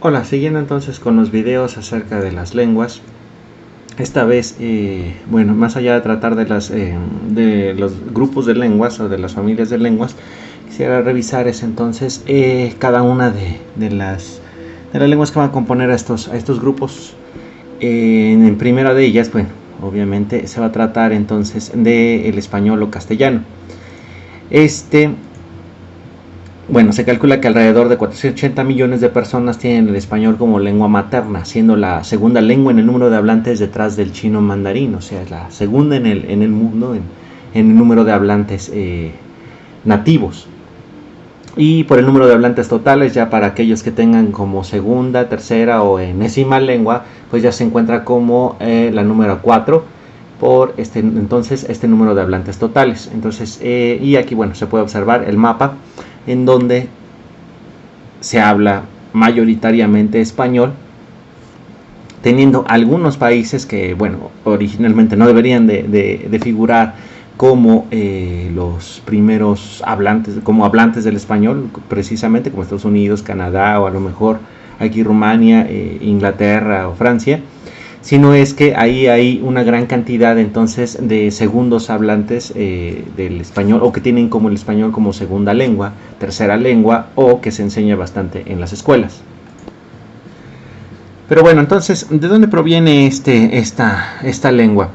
Hola, siguiendo entonces con los videos acerca de las lenguas. Esta vez, bueno, más allá de tratar de los grupos de lenguas o de las familias de lenguas, quisiera revisar entonces cada una de las lenguas que van a componer a estos grupos. En primera de ellas, bueno, obviamente se va a tratar entonces del español o castellano. Bueno, se calcula que alrededor de 480 millones de personas tienen el español como lengua materna, siendo la segunda lengua en el número de hablantes detrás del chino mandarín, o sea, es la segunda en el mundo en el número de hablantes nativos. Y por el número de hablantes totales, ya para aquellos que tengan como segunda, tercera o enésima lengua, pues ya se encuentra como la número 4 por entonces este número de hablantes totales. Entonces, y aquí bueno, se puede observar el mapa en donde se habla mayoritariamente español, teniendo algunos países que, bueno, originalmente no deberían de figurar como los primeros hablantes del español, precisamente como Estados Unidos, Canadá o a lo mejor aquí Rumania, Inglaterra o Francia, sino es que ahí hay una gran cantidad entonces de segundos hablantes del español, o que tienen como el español como segunda lengua, tercera lengua, o que se enseña bastante en las escuelas. Pero bueno, entonces, ¿de dónde proviene esta lengua?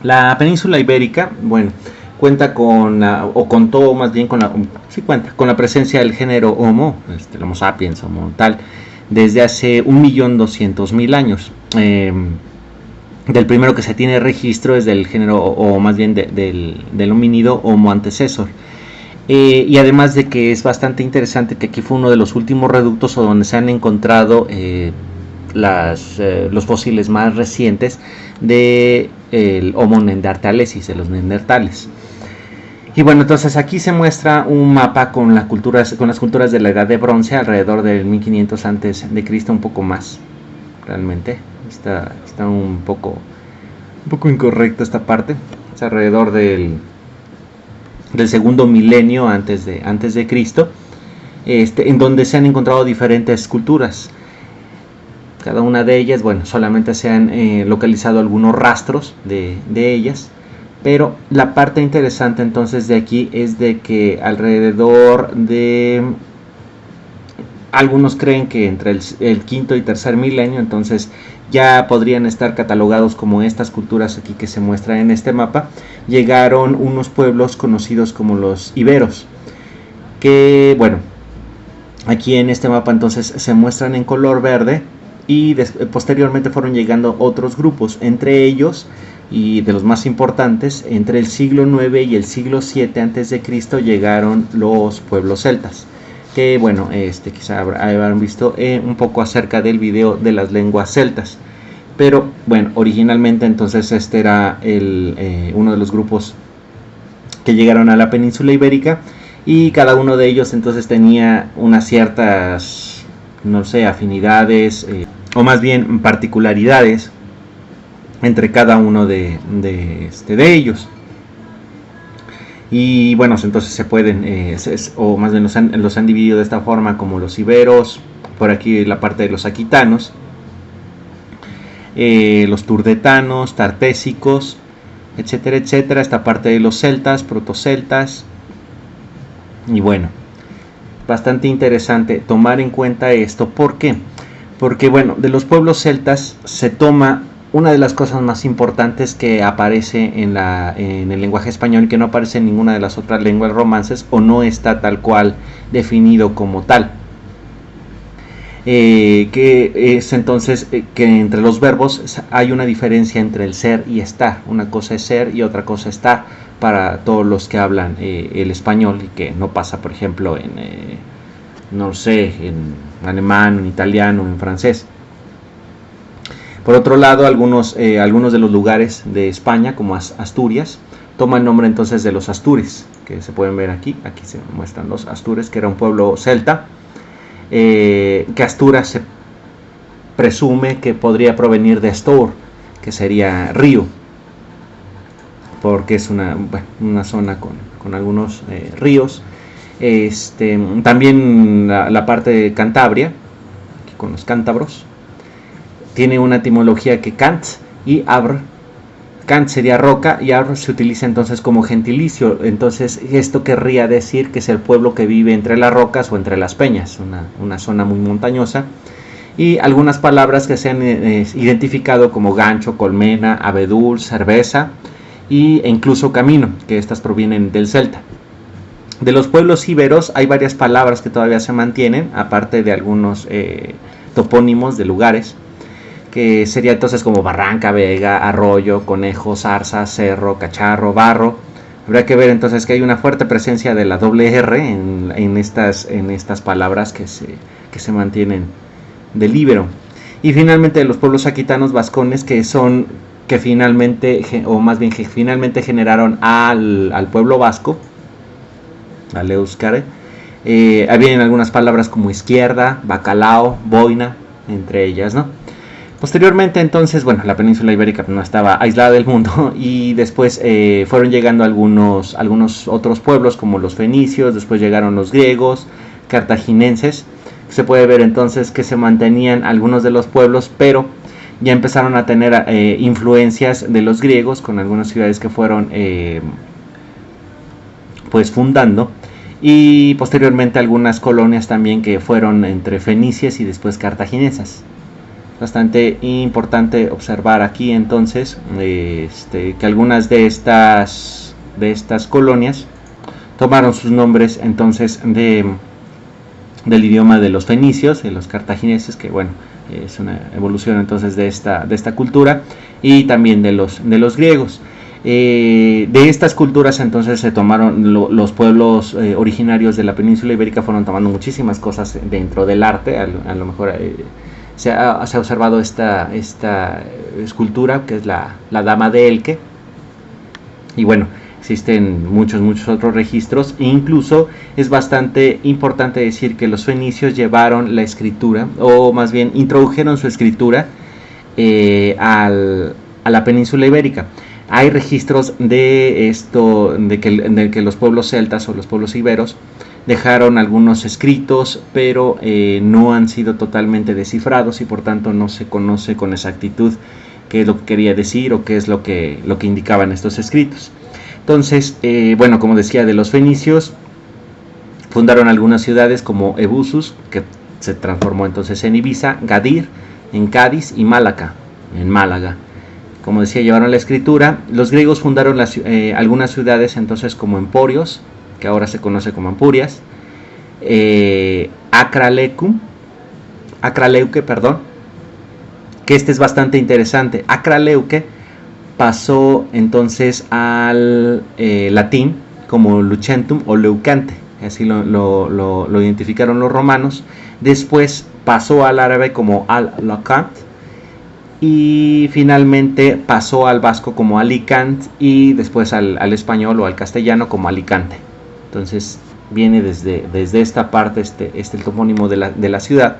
La península ibérica, bueno, cuenta con, o contó más bien cuenta con la presencia del género Homo, el Homo sapiens, Homo tal, desde hace 1.200.000 años. Del primero que se tiene registro es del género, o más bien del homínido Homo antecesor. Y además de que es bastante interesante que aquí fue uno de los últimos reductos o donde se han encontrado los fósiles más recientes del Homo neanderthalensis, de los neandertales. Y bueno, entonces aquí se muestra un mapa con las culturas de la edad de bronce alrededor del 1500 antes de Cristo, un poco más, realmente está un poco incorrecta esta parte. Es alrededor del segundo milenio antes de Cristo, en donde se han encontrado diferentes culturas. Cada una de ellas, bueno, solamente se han localizado algunos rastros de ellas. Pero la parte interesante entonces de aquí es de que alrededor de, algunos creen que entre el quinto y tercer milenio, entonces ya podrían estar catalogados como estas culturas aquí que se muestran en este mapa, llegaron unos pueblos conocidos como los iberos, que bueno, aquí en este mapa entonces se muestran en color verde, y posteriormente fueron llegando otros grupos, entre ellos, y de los más importantes, entre el siglo IX y el siglo VII a.C. llegaron los pueblos celtas, que bueno, quizá habrán visto un poco acerca del video de las lenguas celtas. Pero bueno, originalmente entonces este era uno de los grupos que llegaron a la península ibérica, y cada uno de ellos entonces tenía unas ciertas, no sé, afinidades, o más bien particularidades entre cada uno de ellos. Y bueno, entonces se pueden, o más bien los han dividido de esta forma, como los iberos, por aquí la parte de los aquitanos, los turdetanos, tartésicos, etcétera, etcétera. Esta parte de los celtas, protoceltas. Y bueno, bastante interesante tomar en cuenta esto. ¿Por qué? Porque bueno, de los pueblos celtas se toma una de las cosas más importantes que aparece en el lenguaje español, que no aparece en ninguna de las otras lenguas romances, o no está tal cual definido como tal, que es entonces que entre los verbos hay una diferencia entre el ser y estar. Una cosa es ser y otra cosa estar, para todos los que hablan el español, y que no pasa por ejemplo en no sé, en alemán, en italiano, en francés. Por otro lado, algunos de los lugares de España, como Asturias, toman nombre entonces de los astures, que se pueden ver aquí se muestran los astures, que era un pueblo celta, que Asturias se presume que podría provenir de Astur, que sería río, porque es una zona con algunos ríos. También la parte de Cantabria, con los cántabros. Tiene una etimología que Cant y Abr, Cant sería roca y Abr se utiliza entonces como gentilicio. Entonces esto querría decir que es el pueblo que vive entre las rocas o entre las peñas, una zona muy montañosa. Y algunas palabras que se han identificado como gancho, colmena, abedul, cerveza e incluso camino, que estas provienen del celta. De los pueblos íberos hay varias palabras que todavía se mantienen, aparte de algunos topónimos de lugares, que sería entonces como barranca, vega, arroyo, conejo, zarza, cerro, cacharro, barro. Habría que ver entonces que hay una fuerte presencia de la doble R en estas palabras que se mantienen del íbero. Y finalmente de los pueblos aquitanos vascones, que finalmente generaron al pueblo vasco, al euskare. Habían algunas palabras como izquierda, bacalao, boina, entre ellas, ¿no? Posteriormente entonces, bueno, la península ibérica no estaba aislada del mundo y después fueron llegando algunos otros pueblos como los fenicios, después llegaron los griegos, cartaginenses. Se puede ver entonces que se mantenían algunos de los pueblos, pero ya empezaron a tener influencias de los griegos con algunas ciudades que fueron pues fundando, y posteriormente algunas colonias también que fueron entre fenicias y después cartaginesas. Bastante importante observar aquí entonces que algunas de estas colonias tomaron sus nombres entonces del idioma de los fenicios, de los cartagineses, que bueno, es una evolución entonces de esta cultura, y también de los griegos. De estas culturas entonces se tomaron los pueblos originarios de la península ibérica, fueron tomando muchísimas cosas dentro del arte. A lo mejor se ha observado esta escultura que es la Dama de Elche, y bueno, existen muchos otros registros, e incluso es bastante importante decir que los fenicios llevaron la escritura, o más bien introdujeron su escritura a la península ibérica. Hay registros de esto, de que los pueblos celtas o los pueblos iberos dejaron algunos escritos, pero no han sido totalmente descifrados y por tanto no se conoce con exactitud qué es lo que quería decir o qué es lo que indicaban estos escritos. Entonces, bueno, como decía, de los fenicios fundaron algunas ciudades como Ebusus, que se transformó entonces en Ibiza, Gadir, en Cádiz, y Málaga, en Málaga. Como decía, llevaron la escritura. Los griegos fundaron algunas ciudades entonces como Emporios, que ahora se conoce como Ampurias, Acraleuque, que este es bastante interesante. Acraleuque pasó entonces al latín como Lucentum o Leucante, así lo identificaron los romanos. Después pasó al árabe como Al-Lacant, y finalmente pasó al vasco como Alicant, y después al español o al castellano como Alicante. Entonces viene desde esta parte el topónimo de la ciudad.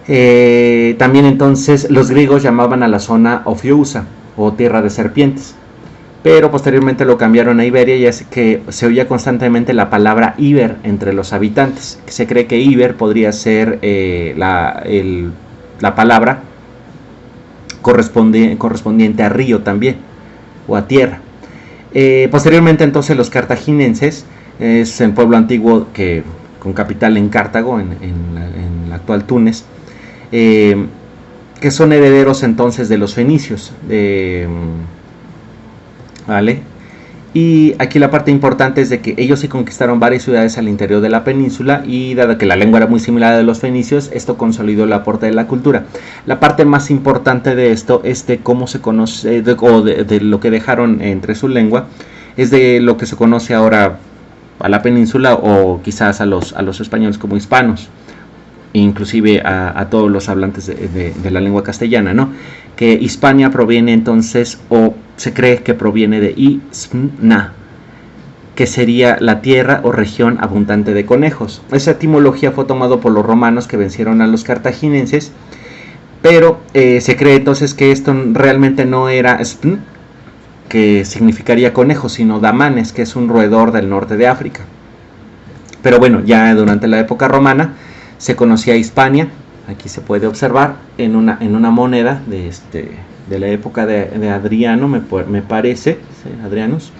También entonces los griegos llamaban a la zona Ophiousa, o tierra de serpientes, pero posteriormente lo cambiaron a Iberia, y es que se oía constantemente la palabra Iber entre los habitantes. Se cree que Iber podría ser la palabra correspondiente a río también, o a tierra. Posteriormente entonces los cartaginenses, es el pueblo antiguo con capital en Cartago, en la actual Túnez, que son herederos entonces de los fenicios, ¿vale? Y aquí la parte importante es de que ellos sí conquistaron varias ciudades al interior de la península, y dado que la lengua era muy similar a la de los fenicios, esto consolidó el aporte de la cultura. La parte más importante de esto es de cómo se conoce, de lo que dejaron entre su lengua, es de lo que se conoce ahora a la península, o quizás a los españoles como hispanos, inclusive a todos los hablantes de la lengua castellana, ¿no? Que Hispania proviene entonces, o se cree que proviene de Ismna, que sería la tierra o región abundante de conejos. Esa etimología fue tomada por los romanos, que vencieron a los cartaginenses, pero se cree entonces que esto realmente no era Spn, que significaría conejo, sino Damanes, que es un roedor del norte de África. Pero bueno, ya durante la época romana se conocía Hispania Aquí se puede observar en una moneda de la época de Adriano, me parece, ¿sí? Adrianos,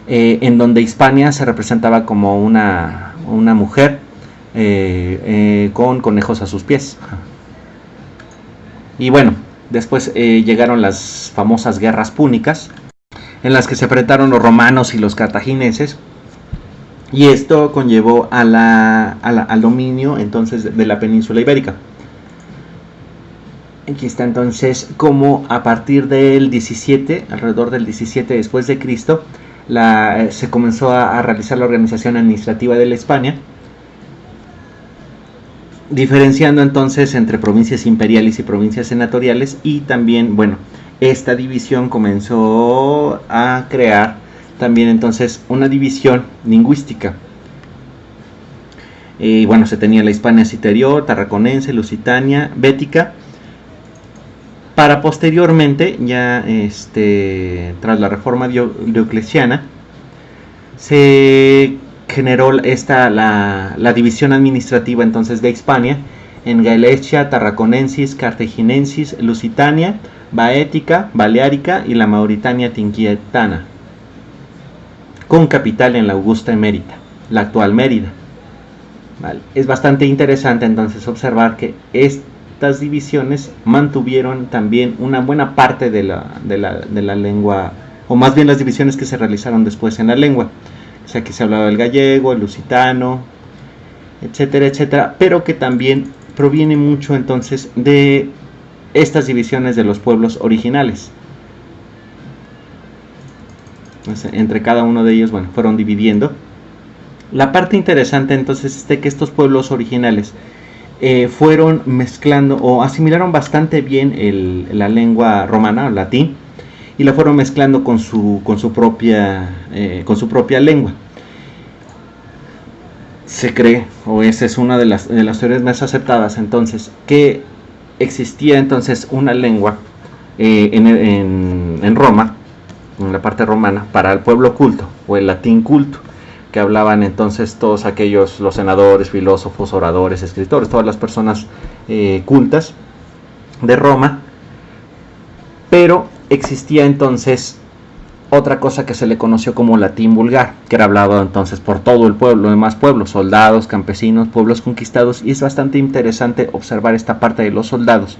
en donde Hispania se representaba como una mujer con conejos a sus pies. Y bueno, después llegaron las famosas guerras púnicas, en las que se enfrentaron los romanos y los cartagineses, y esto conllevó al dominio entonces de la península ibérica. Aquí está entonces como a partir del 17, alrededor del 17 después de Cristo, se comenzó a realizar la organización administrativa de la Hispania, diferenciando entonces entre provincias imperiales y provincias senatoriales, y también, bueno, esta división comenzó a crear también entonces una división lingüística. Y bueno, se tenía la Hispania Citerior, Tarraconense, Lusitania, Bética, para posteriormente, ya tras la reforma diocleciana, se generó la división administrativa entonces de Hispania en Gaelecia, Tarraconensis, Cartaginensis, Lusitania, Baética, Baleárica y la Mauritania Tinquietana, con capital en la Augusta Emérita, la actual Mérida. Vale. Es bastante interesante entonces observar que estas divisiones mantuvieron también una buena parte de la lengua, o más bien las divisiones que se realizaron después en la lengua. O sea, que se hablaba del gallego, el lusitano, etcétera, etcétera, pero que también proviene mucho entonces de estas divisiones de los pueblos originales. Entonces, entre cada uno de ellos, bueno, fueron dividiendo. La parte interesante entonces es de que estos pueblos originales fueron mezclando o asimilaron bastante bien la lengua romana, el latín, y la fueron mezclando con su propia lengua. Se cree, o esa es una de las teorías más aceptadas, entonces, que existía entonces una lengua en Roma, en la parte romana, para el pueblo culto, o el latín culto, que hablaban entonces todos aquellos, los senadores, filósofos, oradores, escritores, todas las personas cultas de Roma. Pero existía entonces otra cosa que se le conoció como latín vulgar, que era hablado entonces por todo el pueblo, los demás pueblos, soldados, campesinos, pueblos conquistados, y es bastante interesante observar esta parte de los soldados,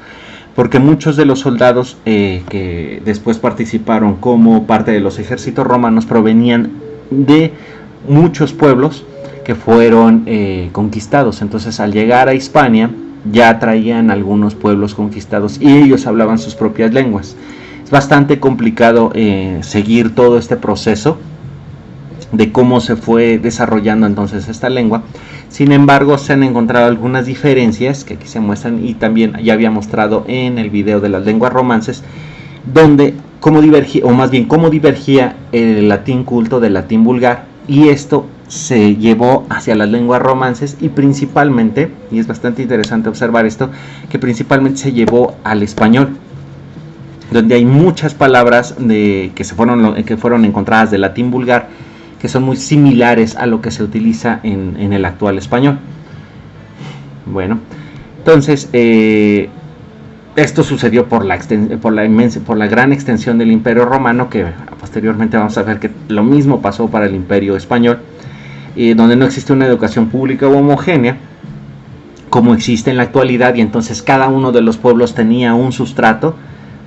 porque muchos de los soldados que después participaron como parte de los ejércitos romanos provenían de muchos pueblos que fueron conquistados. Entonces, al llegar a Hispania ya traían algunos pueblos conquistados y ellos hablaban sus propias lenguas. Es bastante complicado seguir todo este proceso de cómo se fue desarrollando entonces esta lengua. Sin embargo, se han encontrado algunas diferencias que aquí se muestran, y también ya había mostrado en el video de las lenguas romances, donde cómo divergía el latín culto del latín vulgar, y esto se llevó hacia las lenguas romances, y principalmente, y es bastante interesante observar esto, que principalmente se llevó al español, donde hay muchas palabras que fueron encontradas del latín vulgar que son muy similares a lo que se utiliza en el actual español. Bueno, entonces esto sucedió por la gran extensión del Imperio Romano, que posteriormente vamos a ver que lo mismo pasó para el Imperio Español, donde no existe una educación pública o homogénea como existe en la actualidad, y entonces cada uno de los pueblos tenía un sustrato.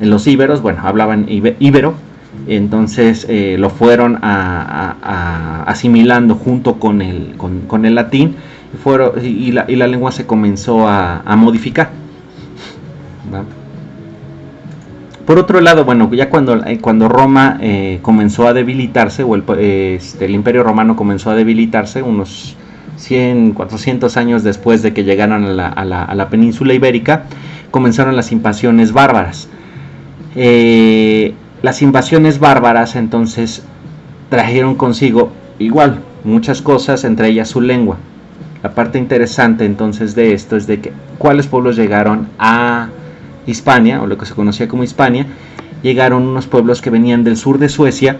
En los íberos, bueno, hablaban íbero, entonces lo fueron asimilando junto con el latín, y la lengua se comenzó a modificar. ¿Va? Por otro lado, bueno, ya cuando Roma comenzó a debilitarse, o el Imperio Romano comenzó a debilitarse, unos 100, 400 años después de que llegaran a la península ibérica, comenzaron las invasiones bárbaras. Las invasiones bárbaras entonces trajeron consigo igual muchas cosas, entre ellas su lengua. La parte interesante entonces de esto es de que cuáles pueblos llegaron a Hispania, o lo que se conocía como Hispania. Llegaron unos pueblos que venían del sur de Suecia,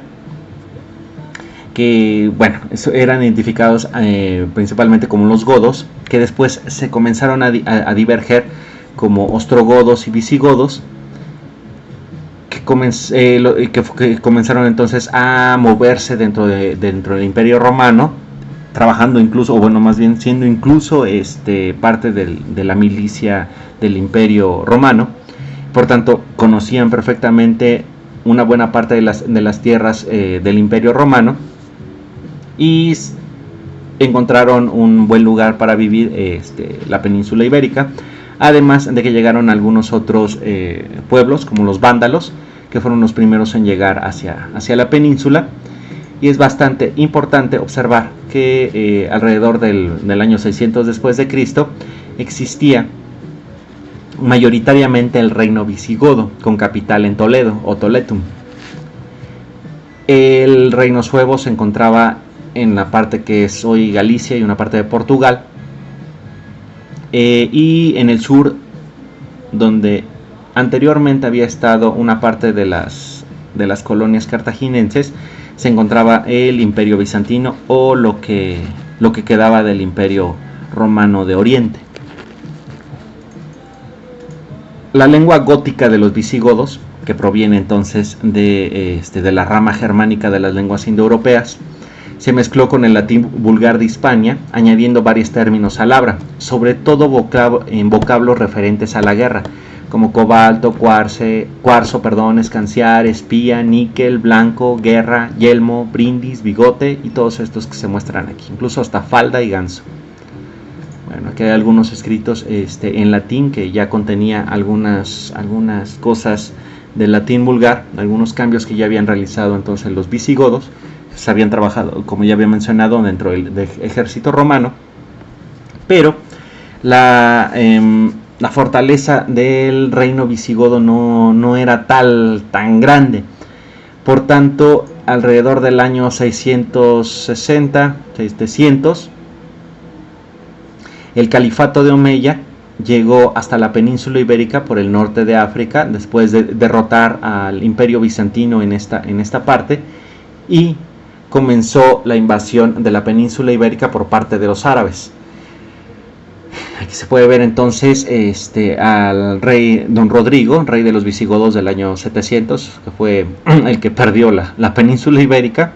que bueno, eran identificados principalmente como los godos, que después se comenzaron a diverger como ostrogodos y visigodos, que comenzaron entonces a moverse dentro del Imperio Romano, trabajando incluso, o bueno, más bien siendo incluso parte de la milicia del Imperio Romano. Por tanto, conocían perfectamente una buena parte de las tierras del Imperio Romano, y encontraron un buen lugar para vivir, la península ibérica, además de que llegaron algunos otros pueblos como los vándalos, que fueron los primeros en llegar hacia la península. Y es bastante importante observar que alrededor del año 600 después de Cristo existía mayoritariamente el reino visigodo, con capital en Toledo o Toletum. El reino suevo se encontraba en la parte que es hoy Galicia y una parte de Portugal, y en el sur, donde anteriormente había estado una parte de las colonias cartaginenses, se encontraba el Imperio Bizantino, o lo que quedaba del Imperio Romano de Oriente. La lengua gótica de los visigodos, que proviene entonces de la rama germánica de las lenguas indoeuropeas, se mezcló con el latín vulgar de Hispania, añadiendo varios términos al habla, sobre todo en vocablos referentes a la guerra, como cobalto, cuarzo, escanciar, espía, níquel, blanco, guerra, yelmo, brindis, bigote, y todos estos que se muestran aquí, incluso hasta falda y ganso. Bueno, aquí hay algunos escritos en latín que ya contenía algunas cosas del latín vulgar, algunos cambios que ya habían realizado entonces los visigodos. Se habían trabajado, como ya había mencionado, dentro del ejército romano, pero la fortaleza del reino visigodo no era tan grande. Por tanto, alrededor del año 660, 700, el califato de Omeya llegó hasta la península ibérica por el norte de África, después de derrotar al imperio bizantino en esta parte, y comenzó la invasión de la península ibérica por parte de los árabes. Aquí se puede ver entonces al rey Don Rodrigo, rey de los visigodos del año 700, que fue el que perdió la península ibérica,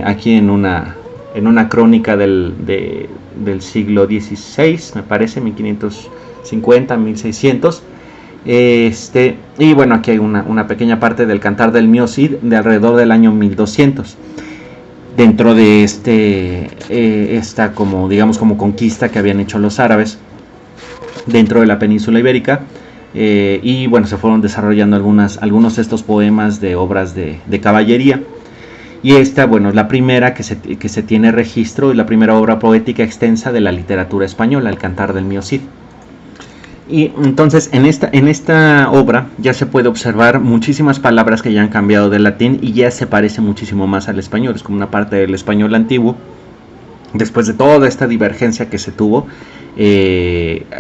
aquí en una crónica del siglo XVI, me parece, 1550, 1600. Y bueno, aquí hay una pequeña parte del Cantar del Mio Cid de alrededor del año 1200. Dentro de esta como conquista que habían hecho los árabes dentro de la península ibérica, y bueno, se fueron desarrollando algunos de estos poemas de obras de caballería, y esta, bueno, es la primera que se tiene registro, y la primera obra poética extensa de la literatura española, el Cantar del Mio Cid. Y entonces en esta obra ya se puede observar muchísimas palabras que ya han cambiado del latín y ya se parece muchísimo más al español. Es como una parte del español antiguo. Después de toda esta divergencia que se tuvo,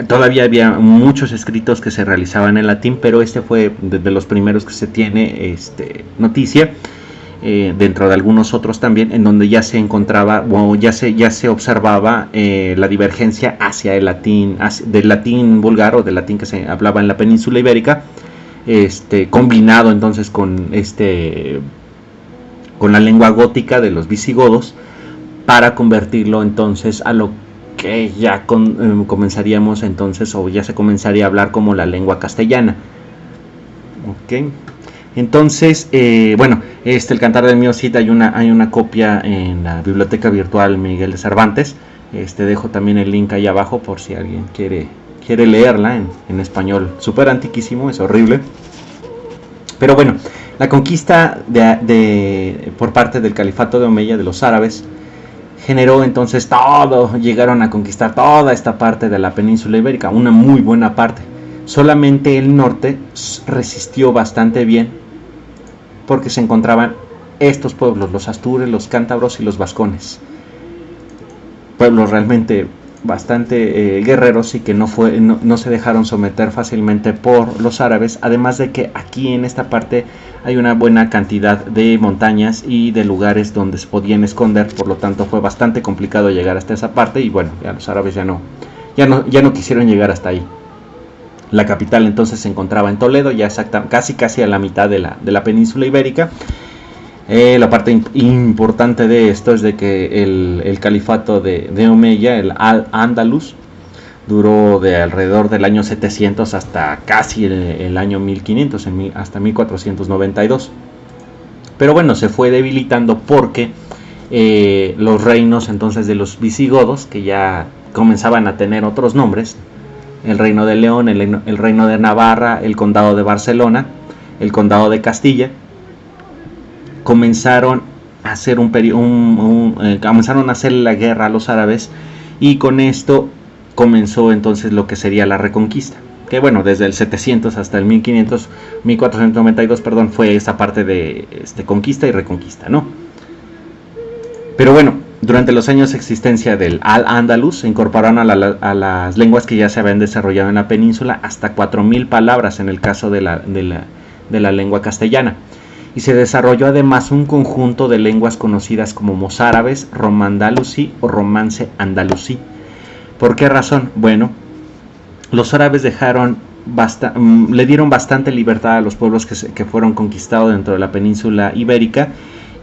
todavía había muchos escritos que se realizaban en latín, pero este fue de los primeros que se tiene noticia, dentro de algunos otros también, en donde ya se encontraba o ya se observaba la divergencia hacia el latín, del latín vulgar o del latín que se hablaba en la península ibérica, combinado entonces con la lengua gótica de los visigodos, para convertirlo entonces a lo que ya comenzaríamos entonces, o ya se comenzaría a hablar como la lengua castellana. ¿Okay? Entonces, bueno, el Cantar del Mio Cid hay una copia en la biblioteca virtual Miguel de Cervantes. Dejo también el link ahí abajo por si alguien quiere leerla en español. Súper antiquísimo, es horrible. Pero bueno, la conquista por parte del califato de Omeya, de los árabes, generó entonces llegaron a conquistar toda esta parte de la península ibérica, una muy buena parte. Solamente el norte resistió bastante bien, porque se encontraban estos pueblos, los astures, los cántabros y los vascones. Pueblos realmente bastante guerreros y que no se dejaron someter fácilmente por los árabes, además de que aquí en esta parte hay una buena cantidad de montañas y de lugares donde se podían esconder, por lo tanto fue bastante complicado llegar hasta esa parte y bueno, ya los árabes ya no quisieron llegar hasta ahí. La capital entonces se encontraba en Toledo, ya casi a la mitad de la península ibérica. La parte importante de esto es de que el califato de Omeya, el Al-Ándalus, duró de alrededor del año 700 hasta casi el año 1500, hasta 1492. Pero bueno, se fue debilitando porque los reinos entonces de los visigodos, que ya comenzaban a tener otros nombres, el reino de León, el reino de Navarra, el condado de Barcelona, el condado de Castilla, comenzaron a hacer comenzaron a hacer la guerra a los árabes, y con esto comenzó entonces lo que sería la Reconquista, que bueno, desde el 700 hasta el 1492, perdón, fue esa parte de conquista y reconquista, ¿no? Pero bueno, durante los años de existencia del Al-Ándalus se incorporaron a las lenguas que ya se habían desarrollado en la península hasta 4000 palabras en el caso de la lengua castellana. Y se desarrolló además un conjunto de lenguas conocidas como mozárabes, romandalusí o romance andalusí. ¿Por qué razón? Bueno, los árabes le dieron bastante libertad a los pueblos que fueron conquistados dentro de la península ibérica,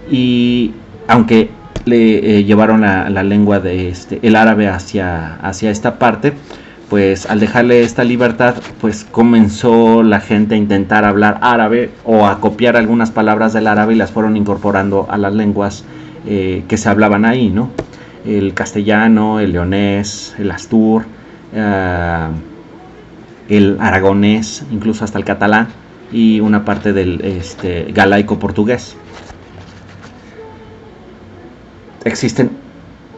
y aunque le llevaron la lengua el árabe hacia esta parte, pues al dejarle esta libertad, pues comenzó la gente a intentar hablar árabe o a copiar algunas palabras del árabe y las fueron incorporando a las lenguas que se hablaban ahí, ¿no? El castellano, el leonés, el astur, el aragonés, incluso hasta el catalán y una parte del galaico portugués. Existen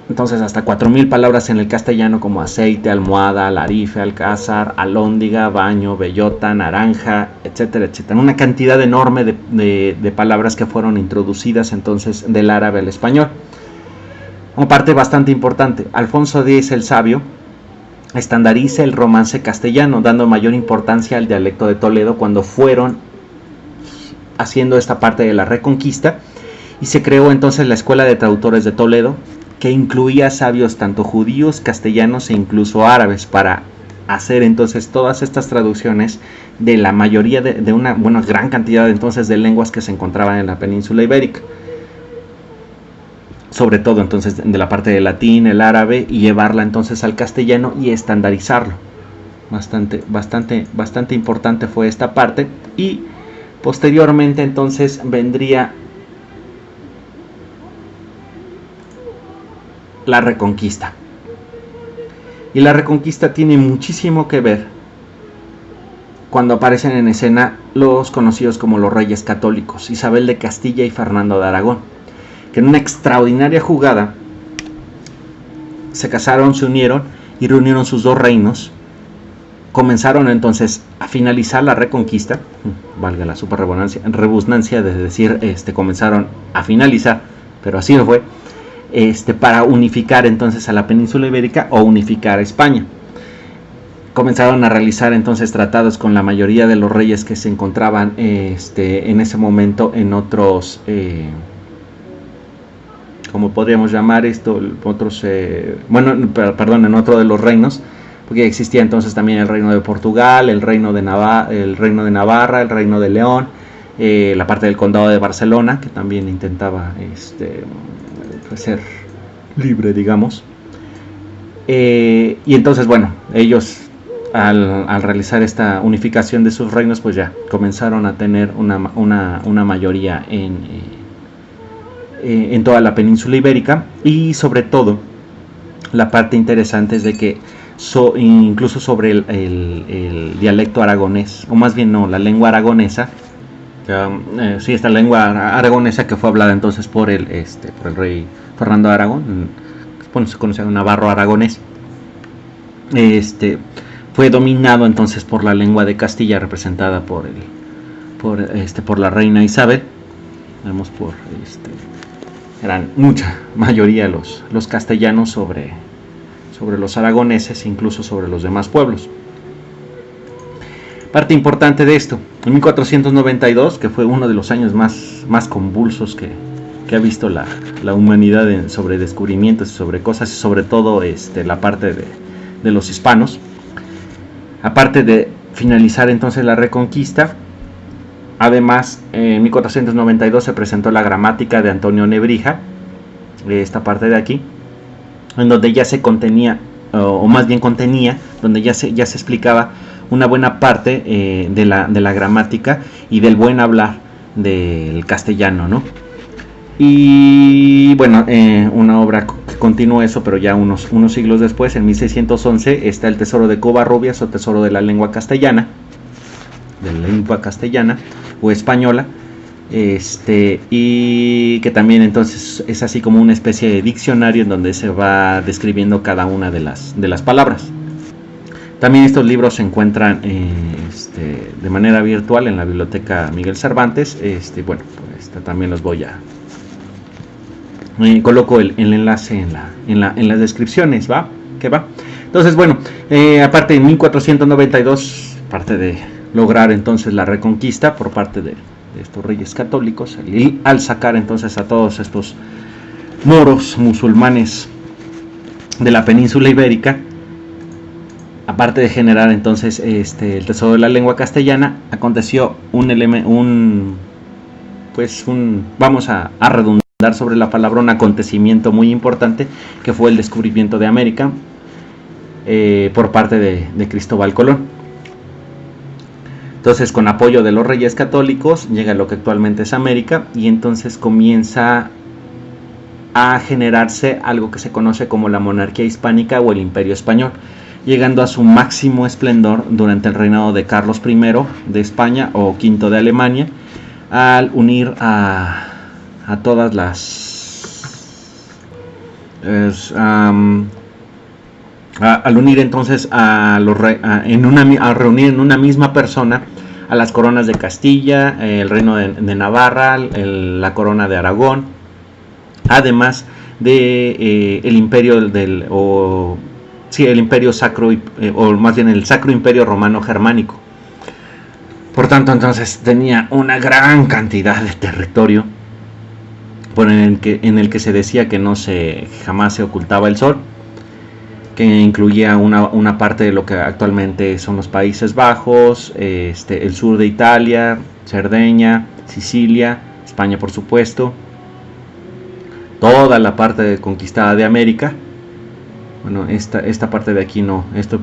entonces hasta 4000 palabras en el castellano, como aceite, almohada, alarife, alcázar, alhóndiga, baño, bellota, naranja, etcétera, etcétera. Una cantidad enorme de palabras que fueron introducidas entonces del árabe al español. Una parte bastante importante, Alfonso X el Sabio estandariza el romance castellano, dando mayor importancia al dialecto de Toledo cuando fueron haciendo esta parte de la Reconquista, y se creó entonces la Escuela de Traductores de Toledo, que incluía sabios tanto judíos, castellanos e incluso árabes, para hacer entonces todas estas traducciones de la mayoría de una gran cantidad entonces de lenguas que se encontraban en la península ibérica, sobre todo entonces de la parte del latín, el árabe, y llevarla entonces al castellano y estandarizarlo. Bastante importante fue esta parte, y posteriormente entonces vendría la Reconquista. Y la Reconquista tiene muchísimo que ver cuando aparecen en escena los conocidos como los Reyes Católicos, Isabel de Castilla y Fernando de Aragón, que en una extraordinaria jugada se casaron, se unieron y reunieron sus dos reinos. Comenzaron entonces a finalizar la Reconquista, valga la super rebusnancia de decir comenzaron a finalizar, pero así no fue, para unificar entonces a la península ibérica o unificar a España. Comenzaron a realizar entonces tratados con la mayoría de los reyes que se encontraban en ese momento en otros, ¿cómo podríamos llamar esto? Otros, en otro de los reinos, porque existía entonces también el reino de Portugal, el reino de Navarra, el reino de León, la parte del condado de Barcelona, que también intentaba ser libre, digamos. Y entonces, bueno, ellos al realizar esta unificación de sus reinos, pues ya comenzaron a tener una mayoría en toda la península ibérica. Y sobre todo, la parte interesante es de que incluso sobre el dialecto aragonés, o más bien no, la lengua aragonesa, esta lengua aragonesa que fue hablada entonces por el rey Fernando de Aragón, se conoce como navarro aragonés, fue dominado entonces por la lengua de Castilla, representada por la reina Isabel. Vemos eran mucha mayoría los castellanos sobre los aragoneses, incluso sobre los demás pueblos. Parte importante de esto, en 1492, que fue uno de los años más convulsos que ha visto la humanidad sobre descubrimientos, sobre cosas, y sobre todo la parte de los hispanos. Aparte de finalizar entonces la Reconquista, además en 1492 se presentó la gramática de Antonio Nebrija, esta parte de aquí, en donde ya se contenía, o más bien contenía, donde ya se explicaba una buena parte de la gramática y del buen hablar del castellano, ¿no? Y bueno, una obra que continúa eso, pero ya unos siglos después, en 1611, está el Tesoro de Covarrubias, o Tesoro de la lengua castellana o española, y que también entonces es así como una especie de diccionario en donde se va describiendo cada una de las palabras. También estos libros se encuentran de manera virtual en la biblioteca Miguel Cervantes. Bueno, pues también los voy a coloco el enlace en las descripciones, ¿va? ¿Qué va? Entonces, bueno, aparte de 1492, parte de lograr entonces la Reconquista por parte de estos reyes católicos, al sacar entonces a todos estos moros musulmanes de la península ibérica, aparte de generar entonces el Tesoro de la lengua castellana, aconteció vamos a redundar sobre la palabra, un acontecimiento muy importante, que fue el descubrimiento de América por parte de Cristóbal Colón. Entonces, con apoyo de los reyes católicos, llega lo que actualmente es América, y entonces comienza a generarse algo que se conoce como la monarquía hispánica o el imperio español, llegando a su máximo esplendor durante el reinado de Carlos I de España o V de Alemania, al unir a todas al unir entonces a reunir en una misma persona a las coronas de Castilla, el reino de Navarra, la corona de Aragón, además de el imperio el imperio sacro, o más bien el Sacro Imperio Romano Germánico. Por tanto, entonces tenía una gran cantidad de territorio en el que se decía que jamás se ocultaba el sol, que incluía una parte de lo que actualmente son los Países Bajos, el sur de Italia, Cerdeña, Sicilia, España por supuesto, toda la parte conquistada de América. Bueno, esta parte de aquí no, esto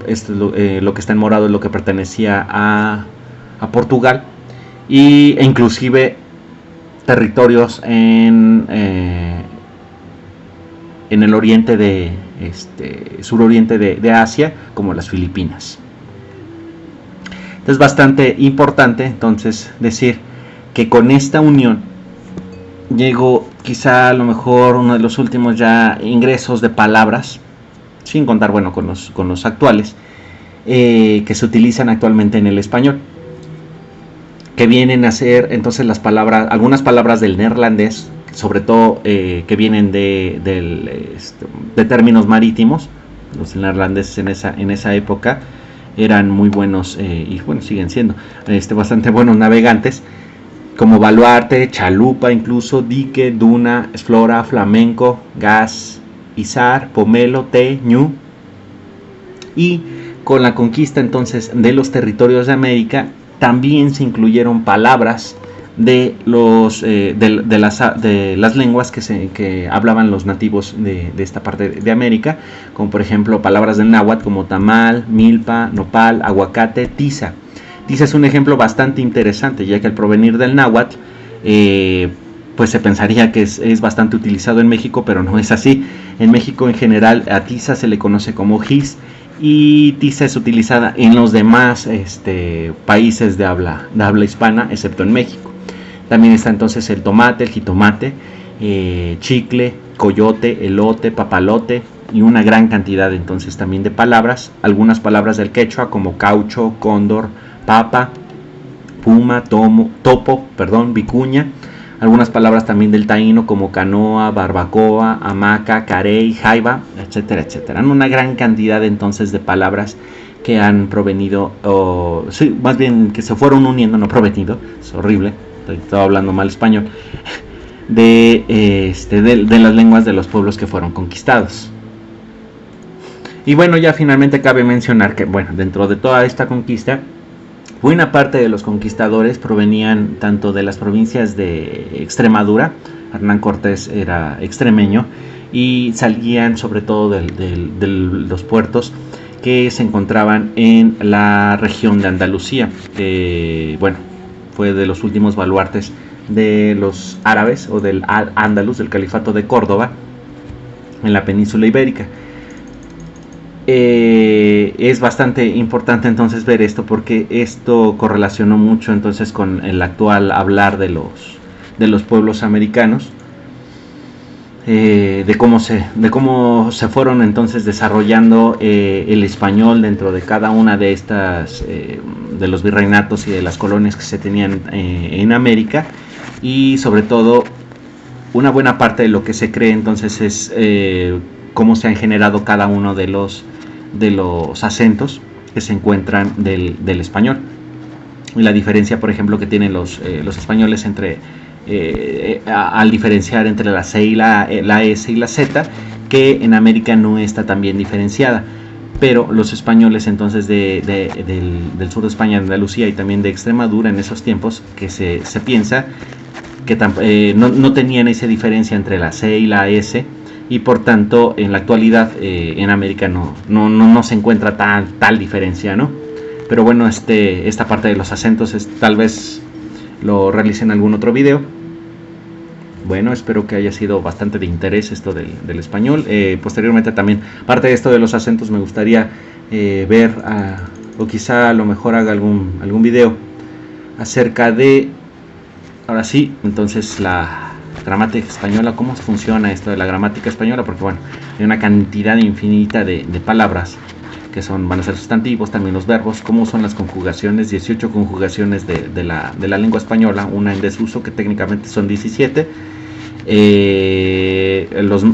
lo que está en morado es lo que pertenecía a Portugal, e inclusive territorios en el oriente suroriente de Asia, como las Filipinas. Es bastante importante entonces decir que con esta unión llegó quizá a lo mejor uno de los últimos ya ingresos de palabras, sin contar con los actuales, que se utilizan actualmente en el español, que vienen a ser entonces algunas palabras del neerlandés, sobre todo que vienen de términos marítimos. Los neerlandeses en esa época eran muy buenos, y bueno, siguen siendo bastante buenos navegantes, como baluarte, chalupa, incluso dique, duna, flora, flamenco, gas, izar, pomelo, té, ñu. Y con la conquista entonces de los territorios de América, también se incluyeron palabras de las lenguas que hablaban los nativos de esta parte de América, como por ejemplo palabras del náhuatl como tamal, milpa, nopal, aguacate, tiza. Tiza es un ejemplo bastante interesante, ya que al provenir del náhuatl, pues se pensaría que es bastante utilizado en México, pero no es así. En México en general a tiza se le conoce como gis, y tiza es utilizada en los demás países de habla hispana, excepto en México. También está entonces el tomate, el jitomate, chicle, coyote, elote, papalote, y una gran cantidad entonces también de palabras. Algunas palabras del quechua como caucho, cóndor, papa, puma, topo, vicuña. Algunas palabras también del taíno como canoa, barbacoa, hamaca, carey, jaiba, etcétera, etcétera. Una gran cantidad entonces de palabras que han provenido, o sí, más bien que se fueron uniendo, no provenido, es horrible, estaba hablando mal español, de las lenguas de los pueblos que fueron conquistados. Y bueno, ya finalmente cabe mencionar que, bueno, dentro de toda esta conquista, buena parte de los conquistadores provenían tanto de las provincias de Extremadura, Hernán Cortés era extremeño, y salían sobre todo de los puertos que se encontraban en la región de Andalucía. Bueno, fue de los últimos baluartes de los árabes o del Al-Ándalus, del califato de Córdoba, en la península ibérica. Es bastante importante entonces ver esto, porque esto correlacionó mucho entonces con el actual hablar de los pueblos americanos, de cómo se fueron entonces desarrollando el español dentro de cada una de estas de los virreinatos y de las colonias que se tenían en América, y sobre todo una buena parte de lo que se cree entonces es cómo se han generado cada uno de los acentos que se encuentran del español, y la diferencia, por ejemplo, que tienen los españoles entre al diferenciar entre la C y la S y la Z, que en América no está tan bien diferenciada, pero los españoles entonces del sur de España, de Andalucía y también de Extremadura en esos tiempos, que se piensa que no tenían esa diferencia entre la C y la S, y por tanto en la actualidad en América no se encuentra tal diferencia, ¿no? Pero bueno, esta parte de los acentos tal vez lo realicé en algún otro video. Bueno, espero que haya sido bastante de interés esto del español. Posteriormente también, parte de esto de los acentos, me gustaría ver, o quizá a lo mejor haga algún video acerca de, ahora sí, entonces la gramática española, cómo funciona esto de la gramática española, porque bueno, hay una cantidad infinita de palabras que van a ser sustantivos, también los verbos, cómo son las conjugaciones, 18 conjugaciones de la lengua española, una en desuso que técnicamente son 17,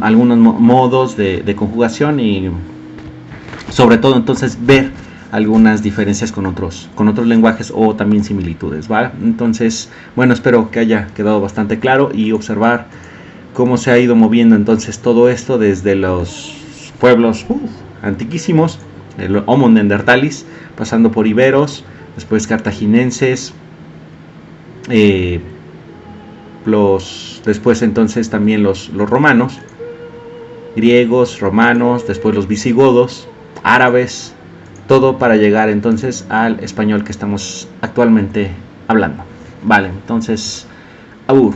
algunos modos de conjugación, y sobre todo entonces ver algunas diferencias con otros lenguajes o también similitudes, ¿vale? Entonces, bueno, espero que haya quedado bastante claro, y observar cómo se ha ido moviendo entonces todo esto desde los pueblos antiquísimos, el Homo neanderthalis, pasando por iberos, después cartaginenses, después entonces también los romanos, griegos, romanos, después los visigodos, árabes, todo para llegar entonces al español que estamos actualmente hablando. Vale, entonces, abur.